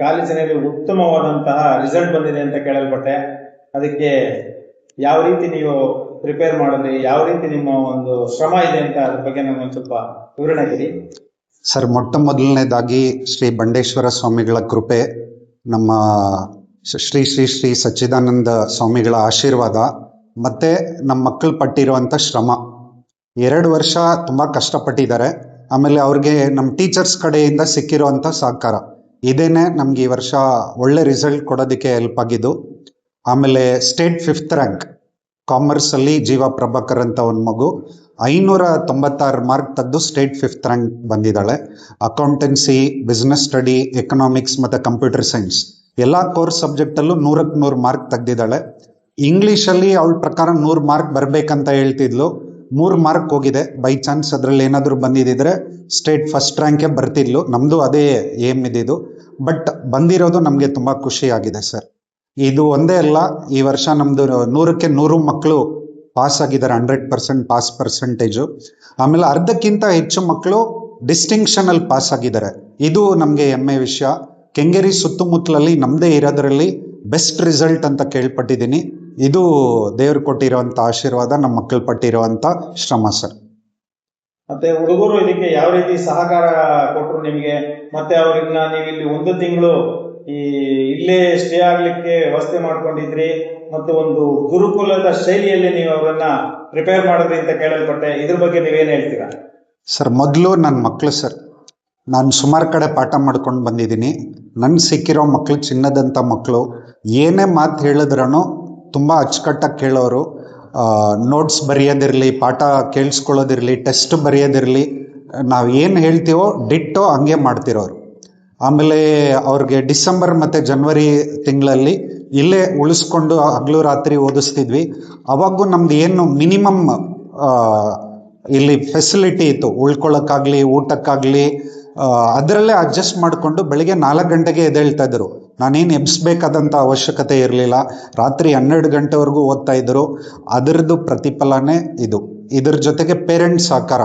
ಕಾಲೇಜಿನಲ್ಲಿ ಉತ್ತಮವಾದಂತಹ ರಿಸಲ್ಟ್ ಬಂದಿದೆ ಅಂತ ಕೇಳಲ್ಪಟ್ಟೆ. ಅದಕ್ಕೆ ಯಾವ ರೀತಿ ನೀವು ಪ್ರಿಪೇರ್ ಮಾಡಿದ್ರಿ, ಯಾವ ರೀತಿ ನಿಮ್ಮ ಒಂದು ಶ್ರಮ ಇದೆ ಅಂತ ಅದ್ರ ಬಗ್ಗೆ ನಮಗೆ ಒಂದು ಸ್ವಲ್ಪ ವಿವರಣೆ ಕೊಡಿ. ಸರ್, ಮೊಟ್ಟ ಮೊದಲನೇದಾಗಿ ಶ್ರೀ ಬಂಡೇಶ್ವರ ಸ್ವಾಮಿಗಳ ಕೃಪೆ, ನಮ್ಮ ಶ್ರೀ ಶ್ರೀ ಶ್ರೀ ಸಚ್ಚಿದಾನಂದ ಸ್ವಾಮಿಗಳ ಆಶೀರ್ವಾದ, ಮತ್ತು ನಮ್ಮ ಮಕ್ಕಳು ಪಟ್ಟಿರುವಂಥ ಶ್ರಮ. 2 ವರ್ಷ ತುಂಬ ಕಷ್ಟಪಟ್ಟಿದ್ದಾರೆ. ಆಮೇಲೆ ಅವ್ರಿಗೆ ನಮ್ಮ ಟೀಚರ್ಸ್ ಕಡೆಯಿಂದ ಸಿಕ್ಕಿರುವಂಥ ಸಹಕಾರ ಇದೇನೆ ನಮ್ಗೆ ಈ ವರ್ಷ ಒಳ್ಳೆ ರಿಸಲ್ಟ್ ಕೊಡೋದಕ್ಕೆ ಹೆಲ್ಪ್ ಆಗಿದ್ದು. ಆಮೇಲೆ ಸ್ಟೇಟ್ 5th ರ್ಯಾಂಕ್ ಕಾಮರ್ಸಲ್ಲಿ ಜೀವ ಪ್ರಭಾಕರ್ ಅಂತ ಒಂದು ಮಗು 596 ಮಾರ್ಕ್ ತೆಗೆದು ಸ್ಟೇಟ್ 5th ರ್ಯಾಂಕ್ ಬಂದಿದ್ದಾಳೆ. ಅಕೌಂಟೆನ್ಸಿ, ಬಿಸ್ನೆಸ್ ಸ್ಟಡಿ, ಎಕನಾಮಿಕ್ಸ್ ಮತ್ತು ಕಂಪ್ಯೂಟರ್ ಸೈನ್ಸ್ ಎಲ್ಲ ಕೋರ್ಸ್ ಸಬ್ಜೆಕ್ಟಲ್ಲೂ 100ಕ್ಕೆ 100 ಮಾರ್ಕ್ ತೆಗೆದಿದ್ದಾಳೆ. ಇಂಗ್ಲೀಷಲ್ಲಿ ಅವಳ ಪ್ರಕಾರ 100 ಮಾರ್ಕ್ ಬರಬೇಕಂತ ಹೇಳ್ತಿದ್ಲು. 3 ಮಾರ್ಕ್ ಹೋಗಿದೆ. ಬೈ ಚಾನ್ಸ್ ಅದರಲ್ಲಿ ಏನಾದರೂ ಬಂದಿದ್ದರೆ ಸ್ಟೇಟ್ 1st ರ್ಯಾಂಕೇ ಬರ್ತಿದ್ಲು. ನಮ್ಮದು ಅದೇ ಏಮ್ ಇದ್ದಿದ್ದು. ಬಟ್ ಬಂದಿರೋದು ನಮಗೆ ತುಂಬ ಖುಷಿಯಾಗಿದೆ ಸರ್. ಇದು ಒಂದೇ ಅಲ್ಲ, ಈ ವರ್ಷ ನಮ್ಮದು 100ಕ್ಕೆ 100 ಮಕ್ಕಳು ಪಾಸ್ ಆಗಿದ್ದಾರೆ, 100% ಪಾಸ್ ಪರ್ಸೆಂಟೇಜು. ಆಮೇಲೆ ಅರ್ಧಕ್ಕಿಂತ ಹೆಚ್ಚು ಮಕ್ಕಳು ಡಿಸ್ಟಿಂಕ್ಷನಲ್ಲಿ ಪಾಸ್ ಆಗಿದ್ದಾರೆ. ಇದು ನಮಗೆ ಹೆಮ್ಮೆ ವಿಷಯ. ಕೆಂಗೇರಿ ಸುತ್ತಮುತ್ತಲಲ್ಲಿ ನಮ್ಮದೇ ಇರೋದ್ರಲ್ಲಿ ಬೆಸ್ಟ್ ರಿಸಲ್ಟ್ ಅಂತ ಕೇಳ್ಪಟ್ಟಿದ್ದೀನಿ. ಇದು ದೇವ್ರು ಕೊಟ್ಟಿರೋವಂಥ ಆಶೀರ್ವಾದ, ನಮ್ಮ ಮಕ್ಕಳು ಪಟ್ಟಿರುವಂಥ ಶ್ರಮ ಸರ್. ಮತ್ತೆ ಹುಡುಗರು ಇದಕ್ಕೆ ಯಾವ ರೀತಿ ಸಹಕಾರ ಕೊಟ್ಟರು ನಿಮಗೆ? ಮತ್ತೆ ಅವ್ರನ್ನ ನೀವು ಇಲ್ಲಿ 1 ತಿಂಗಳು ಇಲ್ಲೇ ಸ್ಟೇ ಆಗ್ಲಿಕ್ಕೆ ವ್ಯವಸ್ಥೆ ಮಾಡ್ಕೊಂಡಿದ್ರಿ, ಮತ್ತು ಒಂದು ಗುರುಕುಲದ ಶೈಲಿಯಲ್ಲಿ ನೀವು ಅವರನ್ನ ಪ್ರಿಪೇರ್ ಮಾಡಿದ್ರಿ ಅಂತ ಕೇಳಲ್ಪಟ್ಟೆ. ಇದ್ರ ಬಗ್ಗೆ ನೀವೇನು ಹೇಳ್ತೀರಾ? ಸರ್, ಮೊದಲು ನನ್ನ ಮಕ್ಕಳು ಸರ್, ನಾನು ಸುಮಾರು ಕಡೆ ಪಾಠ ಮಾಡ್ಕೊಂಡು ಬಂದಿದ್ದೀನಿ. ನನಗೆ ಸಿಕ್ಕಿರೋ ಮಕ್ಕಳು ಚಿನ್ನದಂಥ ಮಕ್ಕಳು. ಏನೇ ಮಾತು ಹೇಳಿದ್ರೂ ತುಂಬ ಅಚ್ಚುಕಟ್ಟಾಗಿ ಕೇಳೋರು. ನೋಟ್ಸ್ ಬರೆಯೋದಿರಲಿ, ಪಾಠ ಕೇಳಿಸ್ಕೊಳ್ಳೋದಿರಲಿ, ಟೆಸ್ಟ್ ಬರೆಯೋದಿರಲಿ, ನಾವು ಏನು ಹೇಳ್ತೀವೋ ಡಿಟ್ಟೋ ಹಂಗೆ ಮಾಡ್ತಿರೋರು. ಆಮೇಲೆ ಅವ್ರಿಗೆ ಡಿಸೆಂಬರ್ ಮತ್ತು ಜನವರಿ ತಿಂಗಳಲ್ಲಿ ಇಲ್ಲೇ ಉಳಿಸ್ಕೊಂಡು ಹಗಲು ರಾತ್ರಿ ಓದಿಸ್ತಿದ್ವಿ. ಅವಾಗೂ ನಮ್ದು ಏನು ಮಿನಿಮಮ್ ಇಲ್ಲಿ ಫೆಸಿಲಿಟಿ ಇತ್ತು, ಉಳ್ಕೊಳ್ಳೋಕ್ಕಾಗಲಿ ಊಟಕ್ಕಾಗಲಿ, ಅದರಲ್ಲೇ ಅಡ್ಜಸ್ಟ್ ಮಾಡಿಕೊಂಡು ಬೆಳಿಗ್ಗೆ 4 ಗಂಟೆಗೆ ಎದ್ದೇಳ್ತಾ ಇದ್ರು. ನಾನೇನು ಎಬ್ಬಿಸ್ಬೇಕಾದಂಥ ಅವಶ್ಯಕತೆ ಇರಲಿಲ್ಲ. ರಾತ್ರಿ 12 ಗಂಟೆವರೆಗೂ ಓದ್ತಾ ಇದ್ದರು. ಅದರದ್ದು ಪ್ರತಿಫಲನೇ ಇದು. ಇದ್ರ ಜೊತೆಗೆ ಪೇರೆಂಟ್ಸ್ ಸಹಕಾರ.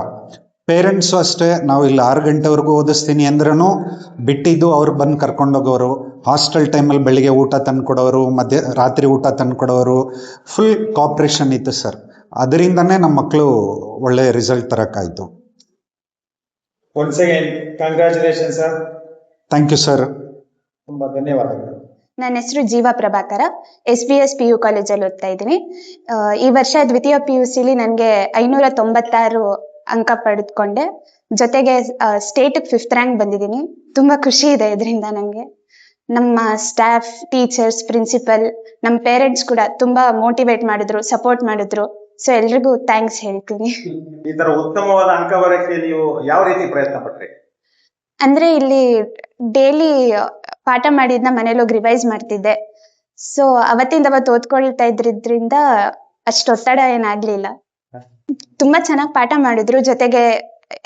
ಪೇರೆಂಟ್ಸು ಅಷ್ಟೇ, ನಾವು ಇಲ್ಲಿ 6 ಗಂಟೆವರೆಗೂ ಓದಿಸ್ತೀನಿ ಅಂದ್ರೂ ಬಿಟ್ಟಿದ್ದು ಅವ್ರು ಬಂದು ಕರ್ಕೊಂಡೋಗೋರು. ಹಾಸ್ಟೆಲ್ ಟೈಮಲ್ಲಿ ಬೆಳಿಗ್ಗೆ ಊಟ ತಂದುಕೊಡೋರು, ರಾತ್ರಿ ಊಟ ತಂದುಕೊಡೋರು. ಫುಲ್ ಕೋಆಪ್ರೇಷನ್ ಇತ್ತು ಸರ್. ಅದರಿಂದನೇ ನಮ್ಮ ಮಕ್ಕಳು ಒಳ್ಳೆ ರಿಸಲ್ಟ್ ತರೋಕ್ಕಾಯಿತು. Once again congratulation sir. Thank you sir. ತುಂಬ ಧನ್ಯವಾದಗಳು. ನನ್ನ ಹೆಸರು ಜೀವ ಪ್ರಭಾಕರ, SBS PU ಕಾಲೇಜಲ್ಲಿ ಓದ್ತಾ ಇದ್ದೀನಿ. ಈ ವರ್ಷ ದ್ವಿತೀಯ PUC ನನಗೆ 596 ಅಂಕ ಪಡೆದುಕೊಂಡೆ. ಜೊತೆಗೆ ಸ್ಟೇಟ್ಗೆ 5th ರ್ಯಾಂಕ್ ಬಂದಿದ್ದೀನಿ. ತುಂಬ ಖುಷಿ ಇದೆ ಇದರಿಂದ ನನಗೆ. ನಮ್ಮ ಸ್ಟಾಫ್, ಟೀಚರ್ಸ್, ಪ್ರಿನ್ಸಿಪಲ್, ನಮ್ಮ ಪೇರೆಂಟ್ಸ್ ಕೂಡ ತುಂಬ ಮೋಟಿವೇಟ್ ಮಾಡಿದ್ರು, ಸಪೋರ್ಟ್ ಮಾಡಿದ್ರು. ಸೊ ಎಲ್ರಿಗೂ ಥ್ಯಾಂಕ್ಸ್ ಹೇಳ್ತೀನಿ. ಈ ತರ ಉತ್ತಮವಾದ ಅಂಕ ಬರೋಕ್ಕೆ ನೀವು ಯಾವ ರೀತಿ ಪ್ರಯತ್ನ ಪಟ್ರಿ? ಅಂದ್ರೆ ಇಲ್ಲಿ ಡೈಲಿ ಪಾಠ ಮಾಡಿದ್ನ ಮನೇಲಿ ಹೋಗಿ ರಿವೈಸ್ ಮಾಡ್ತಿದ್ದೆ. ಸೊ ಅವತ್ತಿಂದ ಅವತ್ತು ಓದ್ಕೊಳ್ತಾ ಇದ್ರಿಂದ ಅಷ್ಟು ಒತ್ತಡ ಏನಾಗ್ಲಿಲ್ಲ. ತುಂಬಾ ಚೆನ್ನಾಗಿ ಪಾಠ ಮಾಡಿದ್ರು, ಜೊತೆಗೆ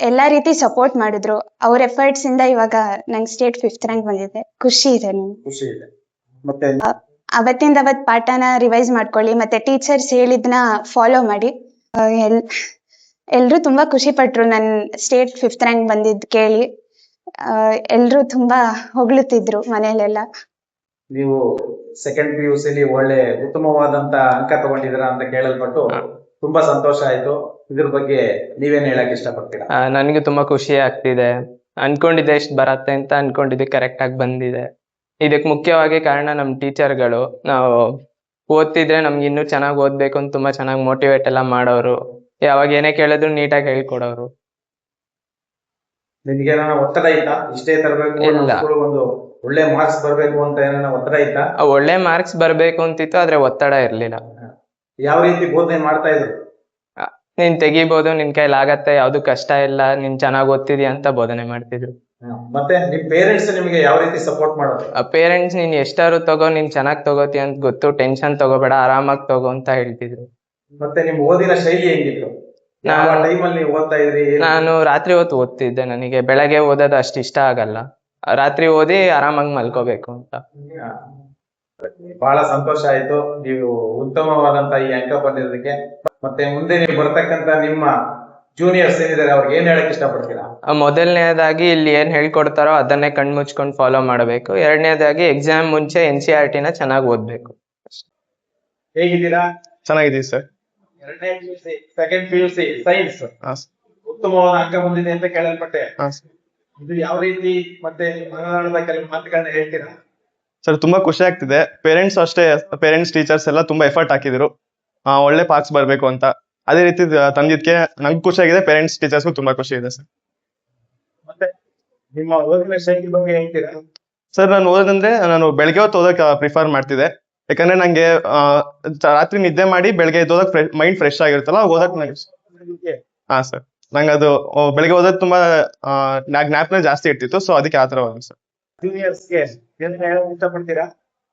ಎಲ್ಲಾ ರೀತಿ ಸಪೋರ್ಟ್ ಮಾಡಿದ್ರು. ಅವ್ರ ಎಫರ್ಟ್ಸ್ ಇಂದ ಇವಾಗ ನಂಗೆ ಸ್ಟೇಟ್ 5th ರ್ಯಾಂಕ್ ಬಂದಿದೆ. ಖುಷಿ ಇದೆ ನಂಗೆ. ಖುಷಿ ಇದೆ. ಮತ್ತೆ ಅವತ್ತಿಂದ ಅವತ್ ಪಾಠನ ರಿವೈಸ್ ಮಾಡ್ಕೊಳ್ಳಿ, ಮತ್ತೆ ಟೀಚರ್ಸ್ ಹೇಳಿದ್ನ ಫಾಲೋ ಮಾಡಿ. ಎಲ್ರು ತುಂಬಾ ಖುಷಿ ಪಟ್ರು ನನ್ ಸ್ಟೇಟ್ 5th ರ್ಯಾಂಕ್ ಬಂದಿದ್ ಕೇಳಿ. ಎಲ್ರು ತುಂಬಾ ಹೊಗಳುತ್ತಿದ್ರು ಮನೇಲೆಲ್ಲ. ನೀವು ಸೆಕೆಂಡ್ PUC ಒಳ್ಳೆ ಉತ್ತಮವಾದಂತ ಅಂಕ ತಗೊಂಡಿದ್ದೀರಾ ಅಂತ ಕೇಳಲ್ಪಟ್ಟು ತುಂಬಾ ಸಂತೋಷ ಆಯ್ತು. ಇದ್ರ ಬಗ್ಗೆ ನೀವೇನ್ ಹೇಳಕ್ ಇಷ್ಟಪಡ್ತೀರಾ? ನನಗೆ ತುಂಬಾ ಖುಷಿ ಆಗ್ತಿದೆ. ಅನ್ಕೊಂಡಿದ್ದೆ ಎಷ್ಟು ಬರತ್ತೆ ಅಂತ, ಅನ್ಕೊಂಡಿದ್ದೆ ಕರೆಕ್ಟ್ ಆಗಿ ಬಂದಿದೆ. ಇದಕ್ಕೆ ಮುಖ್ಯವಾಗಿ ಕಾರಣ ನಮ್ಮ ಟೀಚರ್ಗಳು. ನಾವು ಓದ್ತಿದ್ರೆ ನಮ್ಗೆ ಇನ್ನೂ ಚೆನ್ನಾಗಿ ಓದ್ಬೇಕು ಅಂತ ತುಂಬಾ ಚೆನ್ನಾಗಿ ಮೋಟಿವೇಟ್ ಎಲ್ಲ ಮಾಡೋರು. ಯಾವಾಗ ಏನೇ ಕೇಳಿದ್ರು ನೀಟಾಗಿ ಹೇಳ್ಕೊಡೋರು. ನಿಮ್ಗೆ ಏನಾರ ಒತ್ತಡ ಇತ್ತಾ? ಇಷ್ಟೇ ತರಬೇಕು, ಇಲ್ಲ. ಒಂದು ಒಳ್ಳೆ ಮಾರ್ಕ್ಸ್ ಬರ್ಬೇಕು ಅಂತ ಏನಾರ ಒತ್ತಡ ಇತ್ತಾ? ಒಳ್ಳೆ ಮಾರ್ಕ್ಸ್ ಬರ್ಬೇಕು ಅಂತಿತ್ತು, ಆದ್ರೆ ಒತ್ತಡ ಇರ್ಲಿಲ್ಲ. ಯಾವ ರೀತಿ ಬೋಧನೆ ಮಾಡ್ತಾ ಇದ್ರು? ನೀನ್ ತೆಗಿಬಹುದು, ನಿನ್ ಕೈಲಿ ಆಗತ್ತೆ, ಯಾವ್ದು ಕಷ್ಟ ಇಲ್ಲ, ನೀನ್ ಚೆನ್ನಾಗಿ ಓದ್ತಿದ್ಯಾ ಅಂತ ಬೋಧನೆ ಮಾಡ್ತಿದ್ರು. ಮತ್ತೆ ನಿಮ್ ಪೇರೆಂಟ್ಸ್ ನಿಮ್ಗೆ ಯಾವ ರೀತಿ ಸಪೋರ್ಟ್ ಮಾಡೋದು? ಪೇರೆಂಟ್ಸ್ ನೀನ್ ಎಷ್ಟಾರು ತಗೋ, ನೀನ್ ಚೆನ್ನಾಗ್ ತಗೋತಿ ಅಂತ ಗೊತ್ತು, ಟೆನ್ಷನ್ ತಗೋಬೇಡ, ಆರಾಮಾಗಿ ತಗೋ ಅಂತ ಹೇಳ್ತಿದ್ರು. ಮತ್ತೆ ನಿಮ್ ಓದಿನ ಶೈಲಿ ಹೆಂಗಿತ್ತು? ಟೈಮಲ್ಲಿ ಓದ್ತಾ ಇದ್ರಿ? ನಾನು ರಾತ್ರಿ ಹೊತ್ತು ಓದ್ತಿದ್ದೆ. ನನಗೆ ಬೆಳಗ್ಗೆ ಓದೋದು ಅಷ್ಟು ಇಷ್ಟ ಆಗಲ್ಲ. ರಾತ್ರಿ ಓದಿ ಆರಾಮಾಗಿ ಮಲ್ಕೋಬೇಕು ಅಂತ. ಬಹಳ ಸಂತೋಷ ಆಯ್ತು ನೀವು ಉತ್ತಮವಾದಂತ ಈ ಅಂಕ ಬಂದಿರೋದಕ್ಕೆ. ಮತ್ತೆ ಮುಂದೆ ನೀವು ಬರ್ತಕ್ಕಂತ ನಿಮ್ಮ ಜೂನಿಯರ್ಸ್ ಏನಿದ್ದಾರೆ ಅವ್ರಿಗೆ ಏನ್ ಹೇಳಕ್ ಇಷ್ಟಪಡ್ತೀರಾ? ಮೊದಲನೇದಾಗಿ ಇಲ್ಲಿ ಏನ್ ಹೇಳ್ಕೊಡ್ತಾರೋ ಅದನ್ನೇ ಕಣ್ ಮುಚ್ಕೊಂಡು ಫಾಲೋ ಮಾಡಬೇಕು. ಎರಡನೇದಾಗಿ ಎಕ್ಸಾಮ್ ಮುಂಚೆ NCERT ನ ಚೆನ್ನಾಗಿ ಓದ್ಬೇಕು. ಹೇಗಿದ್ದೀರಾ? ಚೆನ್ನಾಗಿದ್ದೀವಿ ಸರ್. ಎರಡನೇ PUC, ಸೆಕೆಂಡ್ PUC ಸೈನ್ಸ್ ಉತ್ತಮವಾದ ಅಂಕ ಬಂದಿದೆ ಅಂತ ಕೇಳಲ್ಪಟ್ಟೆ. ಇದು ಯಾವ ರೀತಿ ಮತ್ತೆ ಮನದಾಳದ ಕೆಲವು ಮಾತುಗಳನ್ನ ಹೇಳ್ತೀರಾ? ಸರ್ ತುಂಬಾ ಖುಷಿ ಆಗ್ತಿದೆ. ಪೇರೆಂಟ್ಸ್ ಅಷ್ಟೇ, ಪೇರೆಂಟ್ಸ್ ಟೀಚರ್ಸ್ ಎಲ್ಲ ತುಂಬಾ ಎಫರ್ಟ್ ಹಾಕಿದ್ರು ಒಳ್ಳೆ ಪಾರ್ಕ್ಸ್ ಬರ್ಬೇಕು ಅಂತ. ಅದೇ ರೀತಿ ತಂದಿದ್ಕೆ ನಂಗೆ ಖುಷಿ ಆಗಿದೆ, ಪೇರೆಂಟ್ಸ್ ಟೀಚರ್ಸ್ಗೂ ತುಂಬಾ ಖುಷಿ ಇದೆ ಸರ್. ಮತ್ತೆ ನಿಮ್ಮ ಓದಿನ ಶೈಲಿ ಬಗ್ಗೆ ಹೇಳ್ತೀರಾ? ಸರ್ ನಾನು ಓದೋದಂದ್ರೆ ನಾನು ಬೆಳಗ್ಗೆ ಹೊತ್ತು ಓದಕ್ ಪ್ರಿಫರ್ ಮಾಡ್ತಿದ್ದೆ. ಯಾಕಂದ್ರೆ ನಂಗೆ ರಾತ್ರಿ ನಿದ್ದೆ ಮಾಡಿ ಬೆಳಗ್ಗೆ ಎದ್ದೋದಕ್ ಮೈಂಡ್ ಫ್ರೆಶ್ ಆಗಿರುತ್ತಲ್ಲ, ಓದಕ್ ನಂಗೆ ಸರ್ ನಂಗೆ ಅದು ಬೆಳಗ್ಗೆ ಓದೋದ್ ತುಂಬಾ ಜ್ಞಾಪನ ಜಾಸ್ತಿ ಇರ್ತಿತ್ತು. ಸೊ ಅದಕ್ಕೆ ಆತರ ಓದೋದು ಸರ್. ಜೂನಿಯರ್ಸ್ಗೆ ಏನ್ ಹೇಳಕ್ ಇಷ್ಟಪಡ್ತೀರಾ?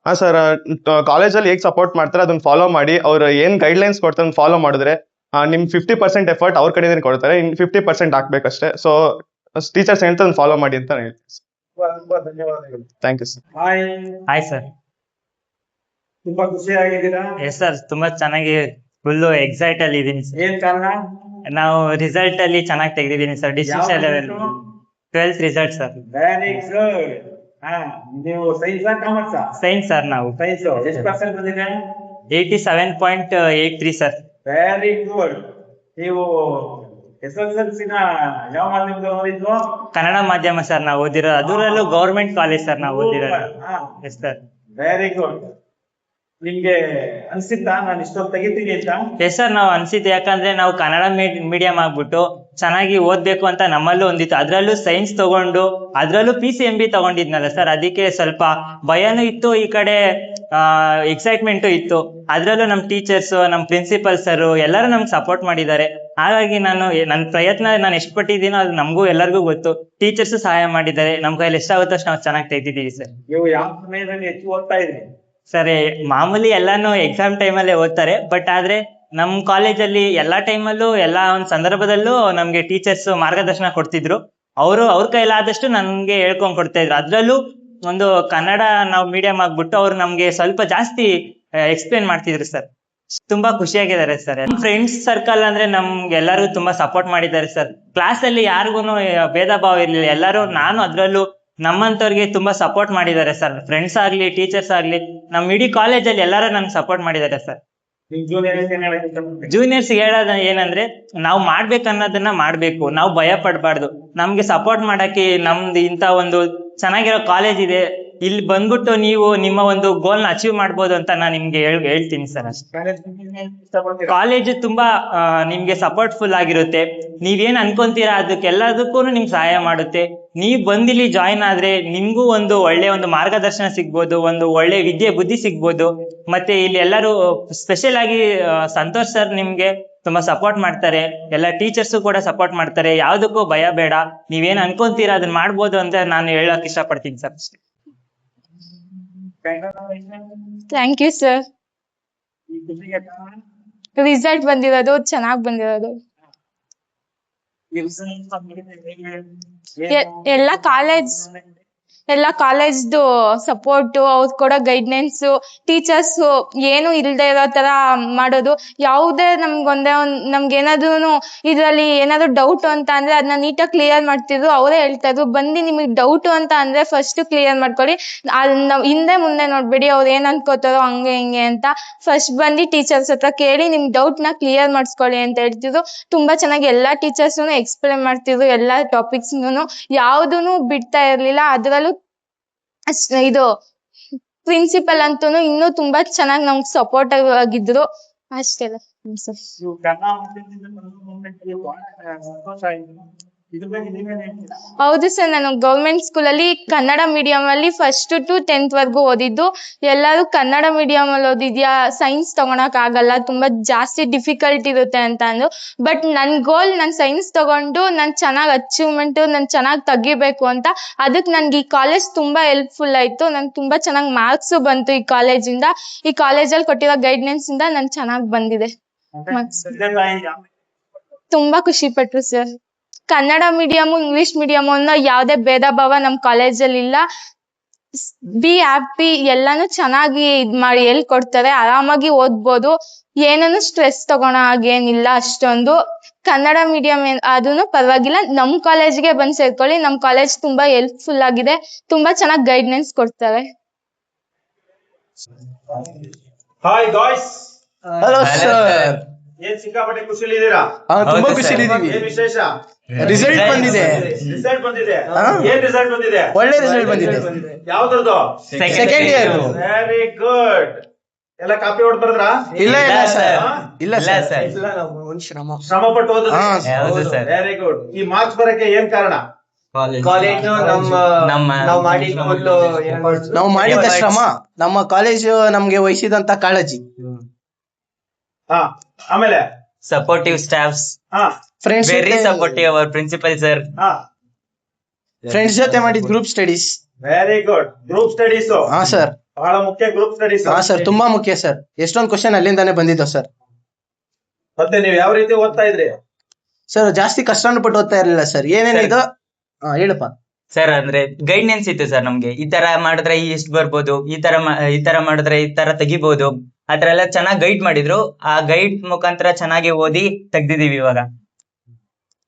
ಸರ್ ಕಾಲೇಜಲ್ಲಿ ಹೇಗೆ ಸಪೋರ್ಟ್ ಮಾಡ್ತಾರೆ ಅದನ್ನ ಫಾಲೋ ಮಾಡಿ, ಅವ್ರು ಏನ್ ಗೈಡ್ ಲೈನ್ಸ್ ಕೊಡ್ತಾರೆ ಫಾಲೋ ಮಾಡಿದ್ರೆ ನಿಮ್ 50% ಎಫರ್ಟ್ ಅವ್ರ ಕಡೆಯಿಂದ ಕೊಡ್ತಾರೆ, ಇನ್ 50% ಹಾಕ್ಬೇಕಷ್ಟೇ. ಸೊ ಟೀಚರ್ಸ್ ಹೇಳ್ತಾರೆ ಫಾಲೋ ಮಾಡಿ ಅಂತ ಹೇಳ್ತೀನಿ. ತುಂಬಾ ಧನ್ಯವಾದಗಳು. Thank you sir. Hi sir. ತುಂಬಾ ಖುಷಿ ಆಗಿದ್ದೀರಾ? ಎಸ್ ಸರ್, ತುಂಬಾ ಚೆನ್ನಾಗಿ ಫುಲ್ ಎಕ್ಸೈಟ್ ಅಲ್ಲಿ ಇದೀನಿ ಸರ್. ಏನ್ ಕಾರಣ? ನಾವು ರಿಸಲ್ಟ್ ಅಲ್ಲಿ ಚೆನ್ನಾಗಿ ತೆಗೆದಿದ್ದೀನಿ sir. District level 12th result sir. Very good. ನೀವು ಸೈನ್ಸ್ ಕಾಮರ್ಸ್? Science sir. ನಾವು ಸೈನ್ಸ್. ಎಷ್ಟು ಪರ್ಸೆಂಟ್ ಬಂದಿದೆ? 87.83 ಸರ್. Very good. ನೀವು SSLC ನ ಯಾವ ಮಾಧ್ಯಮದಲ್ಲಿ ಓದಿದ್ರು? ಕನ್ನಡ ಮಾಧ್ಯಮ ಸರ್ ನಾವು ಓದಿರೋ. ಅದರಲ್ಲೂ ಗೌರ್ಮೆಂಟ್ ಕಾಲೇಜ್ ಸರ್ ನಾವು ಓದಿರೋದು. Yes sir. Very good. ನಿಮ್ಗೆ ಅನ್ಸಿತ್ತಾ ನಾನು ಇಷ್ಟೊಂದು ತೆಗಿತೀನಿ ಅಂತ? ಎಸ್ ಸರ್, ನಾವು ಅನ್ಸಿದ್ದು. ಯಾಕಂದ್ರೆ ನಾವು ಕನ್ನಡ ಮೀಡಿಯಂ ಆಗ್ಬಿಟ್ಟು ಚೆನ್ನಾಗಿ ಓದ್ಬೇಕು ಅಂತ ನಮ್ಮಲ್ಲೂ ಒಂದಿತ್ತು. ಅದ್ರಲ್ಲೂ ಸೈನ್ಸ್ ತಗೊಂಡು ಅದ್ರಲ್ಲೂ PCMB ತಗೊಂಡಿದ್ನಲ್ಲ ಸರ್, ಅದಕ್ಕೆ ಸ್ವಲ್ಪ ಭಯನೂ ಇತ್ತು, ಈ ಕಡೆ ಎಕ್ಸೈಟ್ಮೆಂಟು ಇತ್ತು. ಅದ್ರಲ್ಲೂ ನಮ್ಮ ಟೀಚರ್ಸ್, ನಮ್ಮ ಪ್ರಿನ್ಸಿಪಲ್ ಸರ್ ಎಲ್ಲರೂ ನಮ್ಗೆ ಸಪೋರ್ಟ್ ಮಾಡಿದ್ದಾರೆ. ಹಾಗಾಗಿ ನನ್ನ ಪ್ರಯತ್ನ ನಾನು ಎಷ್ಟು ಪಟ್ಟಿದ್ದೀನೋ ಅದು ನಮಗೂ ಎಲ್ಲರಿಗೂ ಗೊತ್ತು. ಟೀಚರ್ಸ್ ಸಹಾಯ ಮಾಡಿದ್ದಾರೆ. ನಮ್ಮ ಕೈಯಲ್ಲಿ ಎಷ್ಟಾಗುತ್ತೋ ಅಷ್ಟು ನಾವು ಚೆನ್ನಾಗಿ ತೆಗ್ದಿದ್ದೀವಿ ಸರ್. ನೀವು ಯಾವ ಸಮಯದಲ್ಲಿ ಹೆಚ್ಚು ಓದ್ತಾ ಇದ್ರಿ? ಸರ್ ಮಾಮೂಲಿ ಎಲ್ಲಾನು ಎಕ್ಸಾಮ್ ಟೈಮಲ್ಲೇ ಓದ್ತಾರೆ. ಬಟ್ ಆದ್ರೆ ನಮ್ ಕಾಲೇಜಲ್ಲಿ ಎಲ್ಲಾ ಟೈಮಲ್ಲೂ ಎಲ್ಲಾ ಒಂದ್ ಸಂದರ್ಭದಲ್ಲೂ ನಮ್ಗೆ ಟೀಚರ್ಸ್ ಮಾರ್ಗದರ್ಶನ ಕೊಡ್ತಿದ್ರು. ಅವ್ರ ಕೈಲಾದಷ್ಟು ನನ್ಗೆ ಹೇಳ್ಕೊಂಡ್ ಕೊಡ್ತಾ ಇದ್ರು. ಅದ್ರಲ್ಲೂ ಒಂದು ಕನ್ನಡ ನಾವು ಮೀಡಿಯಂ ಆಗ್ಬಿಟ್ಟು ಅವ್ರು ನಮ್ಗೆ ಸ್ವಲ್ಪ ಜಾಸ್ತಿ ಎಕ್ಸ್ಪ್ಲೇನ್ ಮಾಡ್ತಿದ್ರು ಸರ್. ತುಂಬಾ ಖುಷಿಯಾಗಿದ್ದಾರೆ ಸರ್. ಫ್ರೆಂಡ್ಸ್ ಸರ್ಕಲ್ ಅಂದ್ರೆ ನಮ್ಗೆ ಎಲ್ಲರೂ ತುಂಬಾ ಸಪೋರ್ಟ್ ಮಾಡಿದ್ದಾರೆ ಸರ್. ಕ್ಲಾಸ್ ಅಲ್ಲಿ ಯಾರಿಗೂನು ಭೇದ ಭಾವ ಇರ್ಲಿಲ್ಲ. ಎಲ್ಲರೂ, ನಾನು ಅದ್ರಲ್ಲೂ ನಮ್ಮಂತವ್ರಿಗೆ ತುಂಬಾ ಸಪೋರ್ಟ್ ಮಾಡಿದ್ದಾರೆ ಸರ್. ಫ್ರೆಂಡ್ಸ್ ಆಗ್ಲಿ, ಟೀಚರ್ಸ್ ಆಗ್ಲಿ, ನಮ್ ಇಡೀ ಕಾಲೇಜಲ್ಲಿ ಎಲ್ಲರೂ ನನ್ಗೆ ಸಪೋರ್ಟ್ ಮಾಡಿದ್ದಾರೆ ಸರ್. ಜೂನಿಯರ್ಸ್ ಹೇಳೋದ ಏನಂದ್ರೆ, ನಾವು ಮಾಡ್ಬೇಕನ್ನೋದನ್ನ ಮಾಡ್ಬೇಕು, ನಾವು ಭಯ ಪಡ್ಬಾರ್ದು. ನಮ್ಗೆ ಸಪೋರ್ಟ್ ಮಾಡಕ್ಕೆ ನಮ್ದು ಇಂತ ಒಂದು ಚೆನ್ನಾಗಿರೋ ಕಾಲೇಜ್ ಇದೆ, ಇಲ್ಲಿ ಬಂದ್ಬಿಟ್ಟು ನೀವು ನಿಮ್ಮ ಒಂದು ಗೋಲ್ ನ ಅಚೀವ್ ಮಾಡ್ಬೋದು ಅಂತ ನಾನು ನಿಮ್ಗೆ ಹೇಳ್ತೀನಿ ಸರ್. ಅಷ್ಟೇ. ಕಾಲೇಜ್ ತುಂಬಾ ನಿಮ್ಗೆ ಸಪೋರ್ಟ್ಫುಲ್ ಆಗಿರುತ್ತೆ. ನೀವೇನ್ ಅನ್ಕೊಂತೀರಾ ಅದಕ್ಕೆಲ್ಲದಕ್ಕೂ ನಿಮ್ಗೆ ಸಹಾಯ ಮಾಡುತ್ತೆ. ನೀವ್ ಬಂದಿಲ್ಲಿ ಜಾಯಿನ್ ಆದ್ರೆ ನಿಮ್ಗೂ ಒಂದು ಒಳ್ಳೆ ಒಂದು ಮಾರ್ಗದರ್ಶನ ಸಿಗ್ಬೋದು, ಒಂದು ಒಳ್ಳೆ ವಿದ್ಯೆ ಬುದ್ಧಿ ಸಿಗ್ಬೋದು. ಮತ್ತೆ ಇಲ್ಲಿ ಎಲ್ಲರೂ ಸ್ಪೆಷಲ್ ಆಗಿ ಸಂತೋಷ್ ಸರ್ ನಿಮ್ಗೆ ತುಂಬಾ ಸಪೋರ್ಟ್ ಮಾಡ್ತಾರೆ. ಎಲ್ಲ ಟೀಚರ್ಸ್ ಕೂಡ ಸಪೋರ್ಟ್ ಮಾಡ್ತಾರೆ. ಯಾವ್ದಕ್ಕೂ ಭಯ ಬೇಡ, ನೀವೇನ್ ಅನ್ಕೊಂತೀರಾ ಅದನ್ನ ಮಾಡ್ಬೋದು ಅಂತ ನಾನು ಹೇಳಕ್ ಇಷ್ಟಪಡ್ತೀನಿ ಸರ್. ಅಷ್ಟೇ. Thank you sir. ರಿಸಲ್ಟ್ ಬಂದಿರೋದು ಚೆನ್ನಾಗಿ ಬಂದಿರೋದು. ಎಲ್ಲ ಕಾಲೇಜ್ದು ಸಪೋರ್ಟು, ಅವ್ರು ಕೊಡೋ ಗೈಡ್ಲೈನ್ಸ್, ಟೀಚರ್ಸ್ ಏನು ಇಲ್ದೇ ಇರೋ ತರ ಮಾಡೋದು. ಯಾವುದೇ ನಮ್ಗೆ ಏನಾದ್ರು ಇದ್ರಲ್ಲಿ ಏನಾದ್ರು ಡೌಟ್ ಅಂತ ಅಂದ್ರೆ ಅದನ್ನ ನೀಟಾಗಿ ಕ್ಲಿಯರ್ ಮಾಡ್ತಿದ್ರು. ಅವರೇ ಹೇಳ್ತಾ ಇದ್ರು, ಬಂದು ನಿಮಗೆ ಡೌಟ್ ಅಂತ ಅಂದ್ರೆ ಫಸ್ಟ್ ಕ್ಲಿಯರ್ ಮಾಡ್ಕೊಳ್ಳಿ, ಅದನ್ನ ಹಿಂದೆ ಮುಂದೆ ನೋಡ್ಬೇಡಿ, ಅವ್ರು ಏನ್ ಅನ್ಕೋತಾರೋ ಹಂಗೆ ಹಿಂಗೆ ಅಂತ. ಫಸ್ಟ್ ಬಂದು ಟೀಚರ್ಸ್ ಹತ್ರ ಕೇಳಿ ನಿಮ್ ಡೌಟ್ ನ ಕ್ಲಿಯರ್ ಮಾಡಿಸ್ಕೊಳ್ಳಿ ಅಂತ ಹೇಳ್ತಿದ್ರು. ತುಂಬಾ ಚೆನ್ನಾಗಿ ಎಲ್ಲಾ ಟೀಚರ್ಸ್ ಎಕ್ಸ್ಪ್ಲೇನ್ ಮಾಡ್ತಿದ್ರು. ಎಲ್ಲಾ ಟಾಪಿಕ್ಸ್ ಯಾವ್ದೂನು ಬಿಡ್ತಾ ಇರ್ಲಿಲ್ಲ. ಅದ್ರಲ್ಲೂ ಇದು ಪ್ರಿನ್ಸಿಪಲ್ ಅಂತೂ ಇನ್ನೂ ತುಂಬಾ ಚೆನ್ನಾಗಿ ನಮ್ಗೆ ಸಪೋರ್ಟ್ ಆಗಿದ್ರು. ಅಷ್ಟೇ. ಹೌದು ಸರ್, ನಾನು ಗೌರ್ಮೆಂಟ್ ಸ್ಕೂಲಲ್ಲಿ ಕನ್ನಡ ಮೀಡಿಯಂ ಅಲ್ಲಿ 1st to 10th ವರ್ಗು ಓದಿದ್ದು. ಎಲ್ಲರೂ ಕನ್ನಡ ಮೀಡಿಯಂ ಅಲ್ಲಿ ಓದಿದ್ಯಾ, ಸೈನ್ಸ್ ತಗೊಳಕ್ ಆಗಲ್ಲ, ತುಂಬಾ ಜಾಸ್ತಿ ಡಿಫಿಕಲ್ಟ್ ಇರುತ್ತೆ ಅಂತ ಅಂದ್ರು. ಬಟ್ ನನ್ ಗೋಲ್, ನಾನು ಸೈನ್ಸ್ ತಗೊಂಡು ನಾನು ಚೆನ್ನಾಗಿ ಅಚೀವ್ಮೆಂಟ್, ನಾನು ಚೆನ್ನಾಗಿ ತೆಗಿಬೇಕು ಅಂತ. ಅದಕ್ಕೆ ನನ್ಗೆ ಈ ಕಾಲೇಜ್ ತುಂಬಾ ಹೆಲ್ಪ್ಫುಲ್ ಆಯ್ತು. ನನ್ಗೆ ತುಂಬಾ ಚೆನ್ನಾಗಿ ಮಾರ್ಕ್ಸ್ ಬಂತು ಈ ಕಾಲೇಜಿಂದ. ಈ ಕಾಲೇಜಲ್ಲಿ ಕೊಟ್ಟಿರೋ ಗೈಡ್ಲೈನ್ಸ್ ಇಂದ ನನ್ ಚೆನ್ನಾಗಿ ಬಂದಿದೆ. ತುಂಬಾ ಖುಷಿ ಪಟ್ರು sir. Kannada medium, English medium ಅನ್ನೋ ಯಾವುದೇ ಭೇದ ಭಾವ ನಮ್ಮ ಕಾಲೇಜಲ್ಲಿ ಇಲ್ಲ. ಬಿ ಹ್ಯಾಪಿ ಎಲ್ಲಾನು ಚೆನ್ನಾಗಿ ಇದ್ ಮಾಡಿ ಹೇಳ್ಕೊಡ್ತಾರೆ, ಆರಾಮಾಗಿ ಓದ್ಬೋದು, ಏನನ್ನು ಸ್ಟ್ರೆಸ್ ತಗೊಳೋ ಹಾಗೇನಿಲ್ಲ ಅಷ್ಟೊಂದು. ಕನ್ನಡ ಮೀಡಿಯಂ ಅದೂನು ಪರವಾಗಿಲ್ಲ. ನಮ್ ಕಾಲೇಜ್ಗೆ ಬಂದ್ ಸೇರ್ಕೊಳ್ಳಿ, ನಮ್ ಕಾಲೇಜ್ ತುಂಬಾ ಹೆಲ್ಪ್ಫುಲ್ ಆಗಿದೆ, ತುಂಬಾ ಚೆನ್ನಾಗಿ ಗೈಡೆನ್ಸ್ ಕೊಡ್ತಾರೆ. Hi guys, hello sir. ಏನ್ ಸಿಕ್ಕಾಪಟ್ಟೆ ಖುಷಿಲಿದ್ದೀರಾ? ತುಂಬಾ ಖುಷಿಲಿದ್ದೀವಿ. ಏನ್ ವಿಶೇಷ? ರಿಸಲ್ಟ್ ಬಂದಿದೆ. ರಿಸಲ್ಟ್ ಬಂದಿದೆ. ಏನ್ ರಿಸಲ್ಟ್ ಬಂದಿದೆ? ಒಳ್ಳೆ ರಿಸಲ್ಟ್ ಬಂದಿದೆ. ಯಾವ್ದ್ರದ್ದು? Second year. Very good. ಎಲ್ಲ ಕಾಪಿ ಹೊಡ್ ಬರ್ದ್ರಾ? ಇಲ್ಲ ಇಲ್ಲ ಸರ್, ಇಲ್ಲ ಇಲ್ಲ ಸರ್. ಸರ್. ಶ್ರಮ ಪಟ್ಟು ಹೌದು ಓದಿದ್ರಿ? ಸರ್. Very good. ಈ ಮಾರ್ಕ್ಸ್ ಬರಕ್ಕೆ ಏನ್ ಕಾರಣ? ಕಾಲೇಜು ನಾವು ಮಾಡಿದ ಶ್ರಮ, ನಮ್ಮ ಕಾಲೇಜು ನಮ್ಗೆ ವಹಿಸಿದಂತ ಕಾಳಜಿ, ಹಾ, ಆಮೇಲೆ ಸಪೋರ್ಟಿವ್ ಸ್ಟಾಫ್ಸ್, ಹಾ, friends very supportive our principal sir. ಹಾ, ಫ್ರೆಂಡ್ಸ್ ಜೊತೆ ಮಾಡಿದ group studies. Very good. Group studies ಹಾ ಸರ್. ಬಹಳ ಮುಖ್ಯ. ಗ್ರೂಪ್ ಸ್ಟಡೀಸ್ ಹಾ ಸರ್, ತುಂಬಾ ಮುಖ್ಯ ಸರ್. ಎಷ್ಟೊಂದು ಕ್ವಶನ್ ಅಲ್ಲಿಂದಾನೆ ಬಂದಿದ್ದು ಸರ್. ಮತ್ತೆ ನೀವು ಯಾವ ರೀತಿ ಓದ್ತಾ ಇದ್ರಿ? ಸರ್ ಜಾಸ್ತಿ ಕಷ್ಟನೂ ಪಟ್ಟು ಓದ್ತಾ ಇರ್ಲಿಲ್ಲ ಸರ್. ಏನೇನಿದು ಹೇಳಪ್ಪ ಸರ್. ಅಂದ್ರೆ ಗೈಡೆನ್ಸ್ ಇತ್ತು ಸರ್ ನಮ್ಗೆ, ಈ ತರ ಮಾಡಿದ್ರೆ ಇಷ್ಟು ಬರ್ಬೋದು, ಈ ತರ ಮಾಡಿದ್ರೆ ಈ ತರ ತೆಗಿಬಹುದು, ಆತರ ಎಲ್ಲ ಚೆನ್ನಾಗಿ ಗೈಡ್ ಮಾಡಿದ್ರು. ಆ ಗೈಡ್ ಮುಖಾಂತರ ಚೆನ್ನಾಗಿ ಓದಿ ತೆಗ್ದಿದೀವಿ ಇವಾಗ.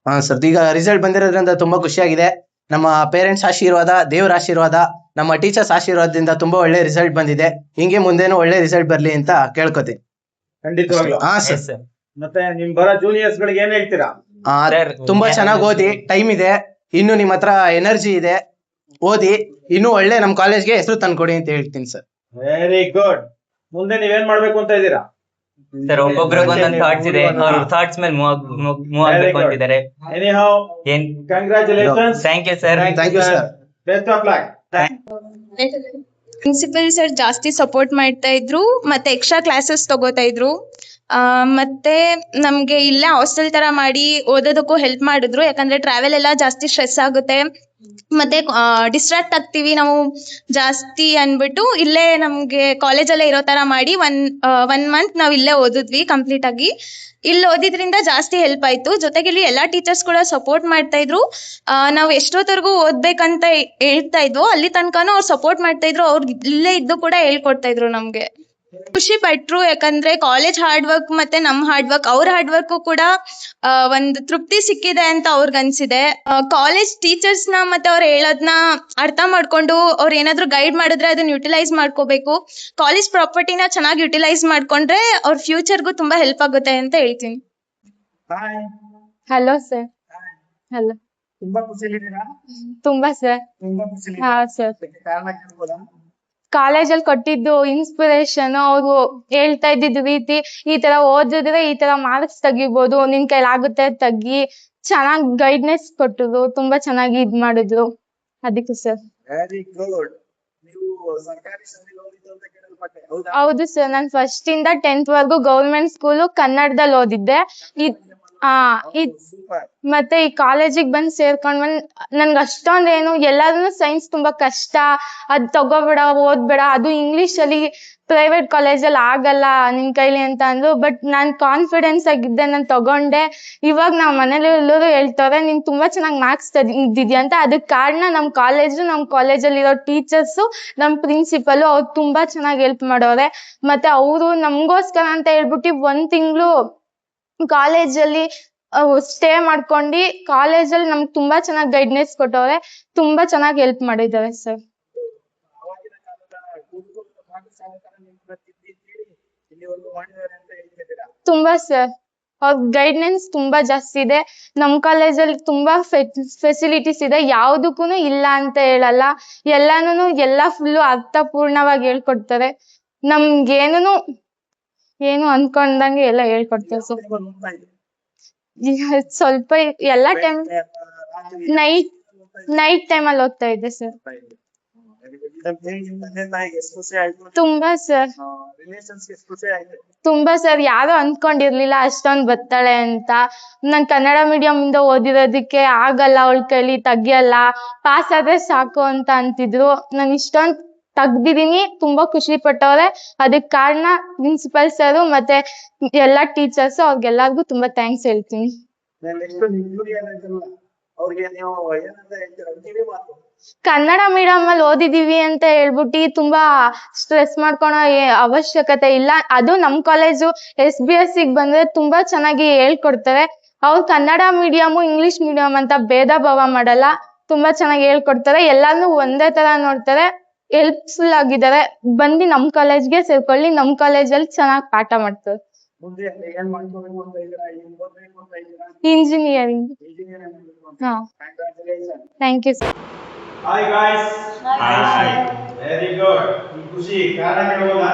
ಹಾ ಸರ್, ಈಗ ರಿಸಲ್ಟ್ ಬಂದಿರೋದ್ರಿಂದ ತುಂಬಾ ಖುಷಿಯಾಗಿದೆ. ನಮ್ಮ ಪೇರೆಂಟ್ಸ್ ಆಶೀರ್ವಾದ, ದೇವರ ಆಶೀರ್ವಾದ, ನಮ್ಮ ಟೀಚರ್ಸ್ ಆಶೀರ್ವಾದದಿಂದ ತುಂಬಾ ಒಳ್ಳೆ ರಿಸಲ್ಟ್ ಬಂದಿದೆ. ಹಿಂಗೆ ಮುಂದೇನು ಒಳ್ಳೆ ರಿಸಲ್ಟ್ ಬರ್ಲಿ ಅಂತ ಕೇಳ್ಕೊತೀನಿ. ಖಂಡಿತವಾಗ್ಲು. ಹಾ Yes, ಸರ್. sir. ಮತ್ತೆ ನಿಮ್ ಬರೋ ಜೂನಿಯರ್ಸ್ ಗಳಿಗೆ ಏನ್ ಹೇಳ್ತೀರಾ? Sir, ತುಂಬಾ ಚೆನ್ನಾಗಿ ಓದಿ, ಟೈಮ್ ಇದೆ, ಇನ್ನು ನಿಮ್ಮ ಹತ್ರ ಎನರ್ಜಿ ಇದೆ, ಓದಿ ಇನ್ನು ಒಳ್ಳೆ ನಮ್ ಕಾಲೇಜ್ಗೆ ಹೆಸರು ತಂದ್ಕೊಡಿ ಅಂತ ಹೇಳ್ತೀನಿ ಸರ್. Very good. ಮುಂದೆ ನೀವೇನ್ ಮಾಡ್ಬೇಕು ಅಂತ ಇದ್ದೀರಾ? ಸರ್ ಒಬ್ಬೊಬ್ರಿಗೆ ಒಂದೊಂದು ಥಾಟ್ಸ್ ಇದೆ, ಅವ್ರ ಥಾಟ್ಸ್ ಮೇಲೆ ಮೂವ್ ಆಗ್ಬೇಕು ಅಂತಿದ್ದಾರೆ. ಎನಿಹೌ, ಏನ್ congratulations. Thank you sir. Thank you sir. Best of luck. Principal sir ಜಾಸ್ತಿ ಸಪೋರ್ಟ್ ಮಾಡ್ತಾ ಇದ್ರು, ಮತ್ತೆ ಎಕ್ಸ್ಟ್ರಾ ಕ್ಲಾಸಸ್ ತಗೋತಾ ಇದ್ರು. ಮತ್ತೆ ನಮ್ಗೆ ಇಲ್ಲೇ ಹಾಸ್ಟೆಲ್ ತರ ಮಾಡಿ ಓದೋದಕ್ಕೂ ಹೆಲ್ಪ್ ಮಾಡಿದ್ರು. ಯಾಕಂದ್ರೆ ಟ್ರಾವೆಲ್ ಎಲ್ಲ ಜಾಸ್ತಿ ಸ್ಟ್ರೆಸ್ ಆಗುತ್ತೆ, ಮತ್ತೆ ಡಿಸ್ಟ್ರಾಕ್ಟ್ ಆಗ್ತೀವಿ ನಾವು ಜಾಸ್ತಿ ಅನ್ಬಿಟ್ಟು ಇಲ್ಲೇ ನಮ್ಗೆ ಕಾಲೇಜಲ್ಲೇ ಇರೋ ತರ ಮಾಡಿ ಒನ್ ಮಂತ್ ನಾವ್ ಇಲ್ಲೇ ಓದಿದ್ವಿ ಕಂಪ್ಲೀಟ್ ಆಗಿ. ಇಲ್ಲಿ ಓದಿದ್ರಿಂದ ಜಾಸ್ತಿ ಹೆಲ್ಪ್ ಆಯ್ತು. ಜೊತೆಗೆ ಇಲ್ಲಿ ಎಲ್ಲಾ ಟೀಚರ್ಸ್ ಕೂಡ ಸಪೋರ್ಟ್ ಮಾಡ್ತಾ ಇದ್ರು. ನಾವ್ ಎಷ್ಟೊತ್ತವರೆಗೂ ಓದ್ಬೇಕಂತ ಹೇಳ್ತಾ ಇದ್ವು, ಅಲ್ಲಿ ತನಕನೂ ಅವ್ರು ಸಪೋರ್ಟ್ ಮಾಡ್ತಾ ಇದ್ರು. ಅವ್ರು ಇಲ್ಲೇ ಇದ್ದು ಕೂಡ ಹೇಳ್ಕೊಡ್ತಾ ಇದ್ರು ನಮ್ಗೆ. ಖುಷಿ ಪಟ್ರು, ಯಾಕಂದ್ರೆ ಕಾಲೇಜ್ ಹಾರ್ಡ್ ವರ್ಕ್ ಮತ್ತೆ ನಮ್ ಹಾರ್ಡ್ ವರ್ಕ್, ಅವ್ರ ಹಾರ್ಡ್ ವರ್ಕ್ ಕೂಡ ಒಂದು ತೃಪ್ತಿ ಸಿಕ್ಕಿದೆ ಅಂತ ಅವ್ರಿಗೆ ಅನ್ಸಿದೆ. ಕಾಲೇಜ್ ಟೀಚರ್ಸ್ ನ ಮತ್ತೆ ಅವ್ರು ಹೇಳೋದ್ನ ಅರ್ಥ ಮಾಡ್ಕೊಂಡು ಅವ್ರು ಏನಾದ್ರು ಗೈಡ್ ಮಾಡಿದ್ರೆ ಅದನ್ನ ಯುಟಿಲೈಸ್ ಮಾಡ್ಕೋಬೇಕು. ಕಾಲೇಜ್ ಪ್ರಾಪರ್ಟಿನ ಚೆನ್ನಾಗಿ ಯುಟಿಲೈಸ್ ಮಾಡ್ಕೊಂಡ್ರೆ ಅವ್ರ ಫ್ಯೂಚರ್ಗೂ ತುಂಬಾ ಹೆಲ್ಪ್ ಆಗುತ್ತೆ ಅಂತ ಹೇಳ್ತೀನಿ. Hello sir. ಹಲೋ. ತುಂಬಾ ಖುಷಿಲಿದ್ದೀರಾ? ತುಂಬಾ ಸರ್. ಹಾ ಸರ್. ಕಾಲೇಜಲ್ಲಿ ಕೊಟ್ಟಿದ್ದು ಇನ್ಸ್ಪಿರೇಷನ್, ಅವ್ರು ಹೇಳ್ತಾ ಇದ್ದಿದ್ ರೀತಿ, ಈ ತರ ಓದಿದ್ರೆ ಈ ತರ ಮಾರ್ಕ್ಸ್ ತೆಗಿಬೋದು, ನಿನ್ ಕೈಲಾಗುತ್ತೆ ತೆಗಿ, ಚೆನ್ನಾಗಿ ಗೈಡ್ನೆಸ್ ಕೊಟ್ಟಿದ್ರು, ತುಂಬಾ ಚೆನ್ನಾಗಿ ಇದ್ ಮಾಡಿದ್ರು. ಅದಕ್ಕೆ ಸರ್. Very good. ನೀವು ಸರ್ಕಾರಿ ಶಾಲೆಗೆ ಓದಿದ್ದು ಅಂತ ಕೇಳಲ್ಪಟ್ಟೆ, ಹೌದಾ? ಹೌದು ಸರ್, ನಾನು ಫಸ್ಟ್ ಇಂದ 10th ವರ್ಗು ಗೌರ್ಮೆಂಟ್ ಸ್ಕೂಲು ಕನ್ನಡದಲ್ಲಿ ಓದಿದ್ದೆ. ಸೂಪರ್. ಮತ್ತೆ ಈ ಕಾಲೇಜಿಗೆ ಬಂದ್ ಸೇರ್ಕೊಂಡ್ಮೇಲೆ ನನ್ಗೆ ಅಷ್ಟೊಂದೇನು, ಎಲ್ಲಾದ್ರೂ ಸೈನ್ಸ್ ತುಂಬಾ ಕಷ್ಟ, ಅದ್ ತಗೋಬೇಡ ಓದ್ಬೇಡ, ಅದು ಇಂಗ್ಲಿಷ್ ಅಲ್ಲಿ ಪ್ರೈವೇಟ್ ಕಾಲೇಜಲ್ಲಿ ಆಗಲ್ಲ ನಿನ್ ಕೈಲಿ ಅಂತ ಅಂದ್ರು. ಬಟ್ ನಾನ್ ಕಾನ್ಫಿಡೆನ್ಸ್ ಆಗಿದ್ದೆ, ನಾನು ತಗೊಂಡೆ. ಇವಾಗ ನಾವ್ ಮನೇಲಿ ಎಲ್ಲರೂ ಹೇಳ್ತಾರೆ ನೀನ್ ತುಂಬಾ ಚೆನ್ನಾಗಿ ಮಾರ್ಕ್ಸ್ ತೆಗ್ದಿದ್ಯಾ ಅಂತ. ಅದಕ್ ಕಾರಣ ನಮ್ ಕಾಲೇಜಲ್ಲಿ ಇರೋ ಟೀಚರ್ಸು, ನಮ್ ಪ್ರಿನ್ಸಿಪಲ್, ಅವ್ರು ತುಂಬಾ ಚೆನ್ನಾಗಿ ಹೆಲ್ಪ್ ಮಾಡೋರೆ. ಮತ್ತೆ ಅವರು ನಮ್ಗೋಸ್ಕರ ಅಂತ ಹೇಳ್ಬಿಟ್ಟು 1 ತಿಂಗಳು ಕಾಲೇಜಲ್ಲಿ ಸ್ಟೇ ಮಾಡ್ಕೊಂಡು ಕಾಲೇಜಲ್ಲಿ ನಮ್ಗೆ ತುಂಬಾ ಚೆನ್ನಾಗಿ ಗೈಡ್ನೆಸ್ ಕೊಟ್ಟವ್ರೆ, ತುಂಬಾ ಚೆನ್ನಾಗಿ ಹೆಲ್ಪ್ ಮಾಡಿದ್ದಾರೆ ಸರ್. ಅವಾಗಿನ ಕಾಲದ ಗುರುಗಳು ಪಾಠಶಾಲೆತರ ನಿಂತಿದ್ದೀರಿ, ಇಲ್ಲಿವರೆಗೂ ಮಾಡಿದ್ದಾರೆ ಅಂತ ಹೇಳ್ತಿದ್ದೀರಾ? ತುಂಬಾ ಸರ್, ಅವ್ರ ಗೈಡ್ನೆನ್ಸ್ ತುಂಬಾ ಜಾಸ್ತಿ ಇದೆ. ನಮ್ ಕಾಲೇಜಲ್ಲಿ ತುಂಬಾ ಫೆಸಿಲಿಟೀಸ್ ಇದೆ, ಯಾವ್ದಕ್ಕೂ ಇಲ್ಲ ಅಂತ ಹೇಳಲ್ಲ. ಎಲ್ಲಾ ಫುಲ್ಲು ಅರ್ಥಪೂರ್ಣವಾಗಿ ಹೇಳ್ಕೊಡ್ತಾರೆ. ನಮ್ಗೇನು ಅನ್ಕೊಂಡಂಗೆ ಎಲ್ಲ ಹೇಳ್ಕೊಡ್ತಾರೆ ಸರ್. ಸ್ವಲ್ಪ ಎಲ್ಲ ಟೈಮ್ ನೈಟ್ ಟೈಮಲ್ಲಿ ಓದ್ತಾ ಇದ್ದೆ ಸರ್. ತುಂಬಾ ಸರ್, ತುಂಬಾ ಸರ್. ಯಾರು ಅನ್ಕೊಂಡಿರ್ಲಿಲ್ಲ ಅಷ್ಟೊಂದ್ ಬರ್ತಾಳೆ ಅಂತ. ನಾನ್ ಕನ್ನಡ ಮೀಡಿಯಂ ಇಂದ ಓದಿರೋದಕ್ಕೆ ಆಗಲ್ಲ, ಅವಳ ಕೈಲಿ ತೆಗಿಯಲ್ಲ, ಪಾಸ್ ಆದ್ರೆ ಸಾಕು ಅಂತ ಅಂತಿದ್ರು. ನಾನು ಇಷ್ಟೊಂದ್ ತೆಗ್ದಿದೀನಿ, ತುಂಬಾ ಖುಷಿ ಪಟ್ಟವ್ರೆ. ಅದಕ್ ಕಾರಣ ಪ್ರಿನ್ಸಿಪಲ್ ಸರ್ ಮತ್ತೆ ಎಲ್ಲಾ ಟೀಚರ್ಸ್, ಅವ್ರಿಗೆಲ್ಲರಿಗೂ ತುಂಬಾ ಥ್ಯಾಂಕ್ಸ್ ಹೇಳ್ತೀನಿ. ಅವ್ರಿಗೆ ನೀವು ಏನಂತ ಹೇಳ್ತೀರಾ? ಕಿವಿ ಮಾತು. ಕನ್ನಡ ಮೀಡಿಯಂ ಅಲ್ಲಿ ಓದಿದೀವಿ ಅಂತ ಹೇಳ್ಬಿಟ್ಟು ತುಂಬಾ ಸ್ಟ್ರೆಸ್ ಮಾಡ್ಕೊಳೋ ಅವಶ್ಯಕತೆ ಇಲ್ಲ. ಅದು ನಮ್ ಕಾಲೇಜು SBS ಗೆ ಬಂದ್ರೆ ತುಂಬಾ ಚೆನ್ನಾಗಿ ಹೇಳ್ಕೊಡ್ತಾರೆ. ಅವ್ರು ಕನ್ನಡ ಮೀಡಿಯಂ ಇಂಗ್ಲಿಷ್ ಮೀಡಿಯಂ ಅಂತ ಭೇದ ಭಾವ ಮಾಡಲ್ಲ, ತುಂಬಾ ಚೆನ್ನಾಗಿ ಹೇಳ್ಕೊಡ್ತಾರೆ. ಎಲ್ಲಾನು ಒಂದೇ ತರ ನೋಡ್ತಾರೆ, ಹೆಲ್ಪ್ಫುಲ್ ಆಗಿದ್ದಾರೆ. ಬಂದು ನಮ್ ಕಾಲೇಜ್ಗೆ ಸೇರ್ಕೊಳ್ಳಿ, ನಮ್ ಕಾಲೇಜಲ್ಲಿ ಚೆನ್ನಾಗಿ ಪಾಠ ಮಾಡ್ತಾರೆ. ಇಂಜಿನಿಯರಿಂಗ್. ಹಾ, thank you sir. Hi guys. Hi. Very good. ಈ ಖುಷಿ ಕಾರಣ ಕೇಳಬಹುದಾ?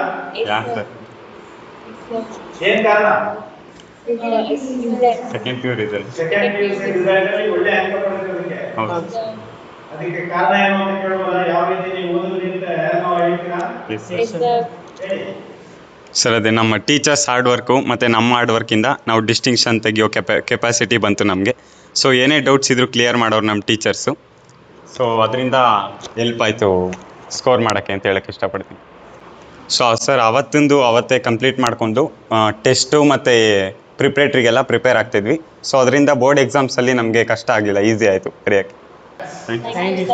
ಏನ್ ಕಾರಣ? Second PU result. Second PUC result ಅಲ್ಲಿ ಒಳ್ಳೆ ಅಂಕ ಪಡೆದಿರೋದಕ್ಕೆ. ಹೌದು. ಅದಕ್ಕೆ ಕಾರಣ ಏನು ಅಂತ ಕೇಳಬಹುದಾ? ಯಾವ ರೀತಿ ನೀವು ಓದೋದ್ರಿಂದ ಯಾರನ್ನ ಹೇಳ್ತೀರಾ? ಹೇಳಿ. ಸರ್ ಅದೇ ನಮ್ಮ ಟೀಚರ್ಸ್ ಹಾರ್ಡ್ ವರ್ಕು ಮತ್ತು ನಮ್ಮ ಹಾರ್ಡ್ ವರ್ಕಿಂದ ನಾವು ಡಿಸ್ಟಿಂಕ್ಷನ್ ತೆಗಿಯೋ ಕೆಪಾಸಿಟಿ ಬಂತು ನಮಗೆ. ಸೊ ಏನೇ ಡೌಟ್ಸ್ ಇದ್ರೂ ಕ್ಲಿಯರ್ ಮಾಡೋರು ನಮ್ಮ ಟೀಚರ್ಸು. ಸೊ ಅದರಿಂದ ಹೆಲ್ಪ್ ಆಯಿತು ಸ್ಕೋರ್ ಮಾಡೋಕ್ಕೆ ಅಂತ ಹೇಳಕ್ಕೆ ಇಷ್ಟಪಡ್ತೀನಿ. ಸೊ ಸರ್ ಅವತ್ತೇ ಕಂಪ್ಲೀಟ್ ಮಾಡಿಕೊಂಡು ಟೆಸ್ಟು ಮತ್ತು ಪ್ರಿಪ್ರೇಟ್ರಿಗೆಲ್ಲ ಪ್ರಿಪೇರ್ ಆಗ್ತಿದ್ವಿ. ಸೊ ಅದರಿಂದ ಬೋರ್ಡ್ ಎಕ್ಸಾಮ್ಸಲ್ಲಿ ನಮಗೆ ಕಷ್ಟ ಆಗಲಿಲ್ಲ, ಈಸಿ ಆಯಿತು ಬರೆಯೋಕ್ಕೆ. Thank you.